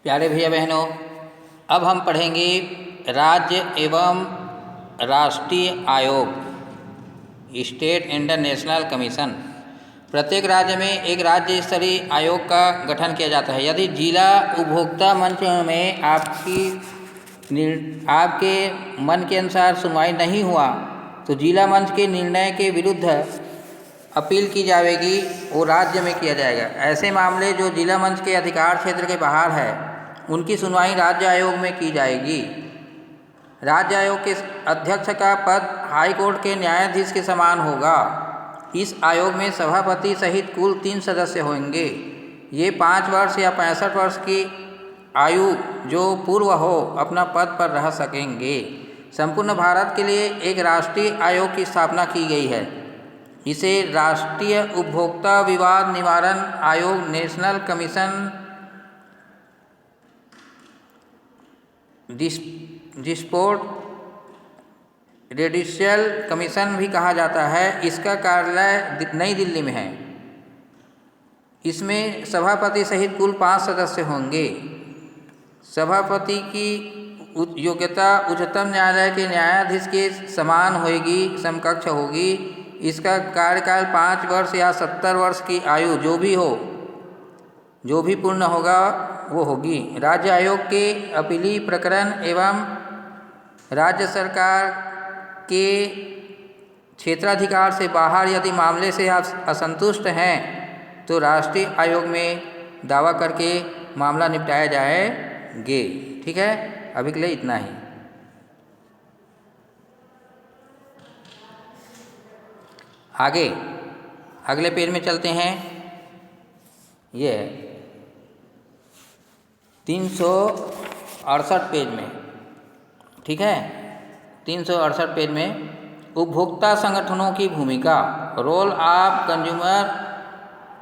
प्यारे भैया बहनों, अब हम पढ़ेंगे राज्य एवं राष्ट्रीय आयोग, स्टेट इंटरनेशनल कमीशन। प्रत्येक राज्य में एक राज्य स्तरीय आयोग का गठन किया जाता है। यदि जिला उपभोक्ता मंच में आपके मन के अनुसार सुनवाई नहीं हुआ तो जिला मंच के निर्णय के विरुद्ध अपील की जाएगी, वो राज्य में किया जाएगा। ऐसे मामले जो जिला मंच के अधिकार क्षेत्र के बाहर है उनकी सुनवाई राज्य आयोग में की जाएगी। राज्य आयोग के अध्यक्ष का पद हाई कोर्ट के न्यायाधीश के समान होगा। इस आयोग में सभापति सहित कुल 3 सदस्य होंगे। ये 5 वर्ष या 65 वर्ष की आयु जो पूर्व हो अपना पद पर रह सकेंगे। संपूर्ण भारत के लिए एक राष्ट्रीय आयोग की स्थापना की गई है। इसे राष्ट्रीय उपभोक्ता विवाद निवारण आयोग, नेशनल कमीशन डिस्प्यूट रेडिशियल कमीशन भी कहा जाता है। इसका कार्यालय नई दिल्ली में है। इसमें सभापति सहित कुल 5 सदस्य होंगे। सभापति की योग्यता उच्चतम न्यायालय के न्यायाधीश के समान होगी, समकक्ष होगी। इसका कार्यकाल 5 वर्ष या 70 वर्ष की आयु जो भी पूर्ण होगा वो होगी। राज्य आयोग के अपीली प्रकरण एवं राज्य सरकार के क्षेत्राधिकार से बाहर यदि मामले से आप असंतुष्ट हैं तो राष्ट्रीय आयोग में दावा करके मामला निपटाया जाएंगे। ठीक है, अभी के लिए इतना ही। आगे अगले पेज में चलते हैं। ये 368 पेज में, ठीक है, 368 पेज में उपभोक्ता संगठनों की भूमिका, रोल ऑफ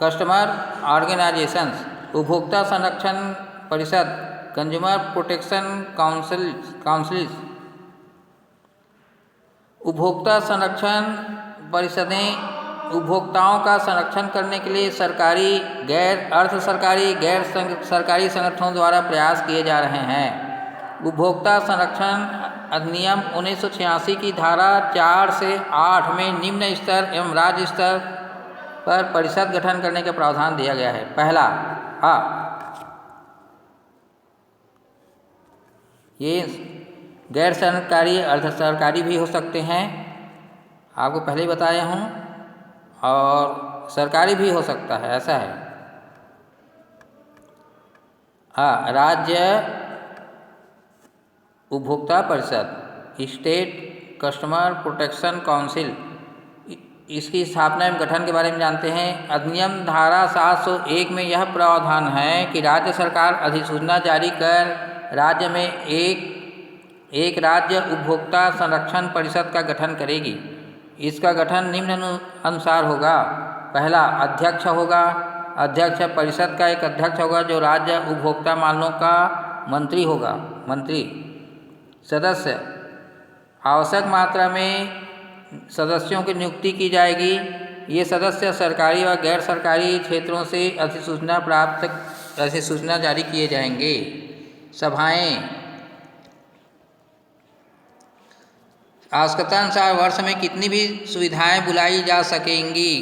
कस्टमर ऑर्गेनाइजेशंस, उपभोक्ता संरक्षण परिषद, कंज्यूमर प्रोटेक्शन काउंसिल्स। उपभोक्ता संरक्षण परिषदें उपभोक्ताओं का संरक्षण करने के लिए सरकारी, गैर सरकारी संगठनों द्वारा प्रयास किए जा रहे हैं। उपभोक्ता संरक्षण अधिनियम 1986 की धारा 4 से 8 में निम्न स्तर एवं राज्य स्तर पर परिषद गठन करने का प्रावधान दिया गया है। पहला, ये गैर सरकारी अर्ध सरकारी भी हो सकते हैं, आपको पहले ही बताया हूँ, और सरकारी भी हो सकता है, ऐसा है। राज्य उपभोक्ता परिषद, स्टेट कस्टमर प्रोटेक्शन काउंसिल, इसकी स्थापना एवं गठन के बारे में जानते हैं। अधिनियम धारा 701 में यह प्रावधान है कि राज्य सरकार अधिसूचना जारी कर राज्य में एक राज्य उपभोक्ता संरक्षण परिषद का गठन करेगी। इसका गठन निम्न अनुसार होगा। पहला, अध्यक्ष होगा। अध्यक्ष परिषद का एक अध्यक्ष होगा जो राज्य उपभोक्ता मामलों का मंत्री होगा। सदस्य, आवश्यक मात्रा में सदस्यों की नियुक्ति की जाएगी। ये सदस्य सरकारी व गैर सरकारी क्षेत्रों से अधिसूचना जारी किए जाएंगे। सभाएं, आवश्यकतानुसार वर्ष में कितनी भी सुविधाएं बुलाई जा सकेंगी,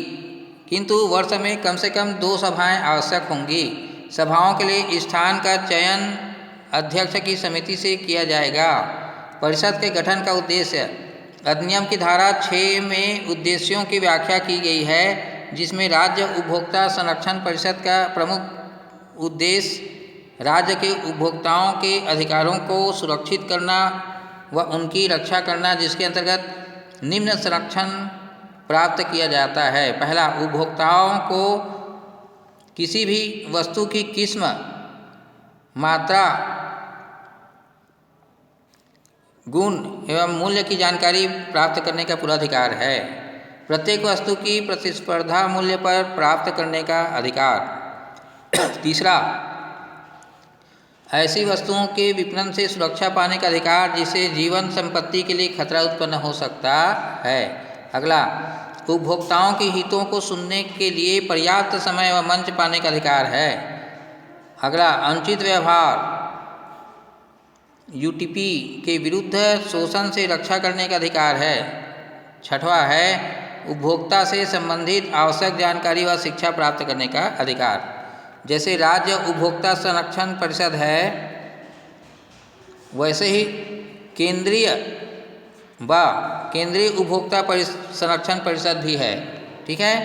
किंतु वर्ष में कम से कम 2 सभाएं आवश्यक होंगी। सभाओं के लिए स्थान का चयन अध्यक्ष की समिति से किया जाएगा। परिषद के गठन का उद्देश्य, अधिनियम की धारा 6 में उद्देश्यों की व्याख्या की गई है, जिसमें राज्य उपभोक्ता संरक्षण परिषद का प्रमुख उद्देश्य राज्य के उपभोक्ताओं के अधिकारों को सुरक्षित करना व उनकी रक्षा करना, जिसके अंतर्गत निम्न संरक्षण प्राप्त किया जाता है। पहला, उपभोक्ताओं को किसी भी वस्तु की किस्म, मात्रा, गुण एवं मूल्य की जानकारी प्राप्त करने का पूरा अधिकार है। प्रत्येक वस्तु की प्रतिस्पर्धा मूल्य पर प्राप्त करने का अधिकार। तीसरा, ऐसी वस्तुओं के विपणन से सुरक्षा पाने का अधिकार जिससे जीवन संपत्ति के लिए खतरा उत्पन्न हो सकता है। अगला, उपभोक्ताओं के हितों को सुनने के लिए पर्याप्त समय व मंच पाने का अधिकार है। अगला, अनुचित व्यवहार यूटीपी के विरुद्ध शोषण से रक्षा करने का अधिकार है। छठवां है उपभोक्ता से संबंधित आवश्यक जानकारी व शिक्षा प्राप्त करने का अधिकार। जैसे राज्य उपभोक्ता संरक्षण परिषद है, वैसे ही केंद्रीय उपभोक्ता संरक्षण परिषद भी है। ठीक है।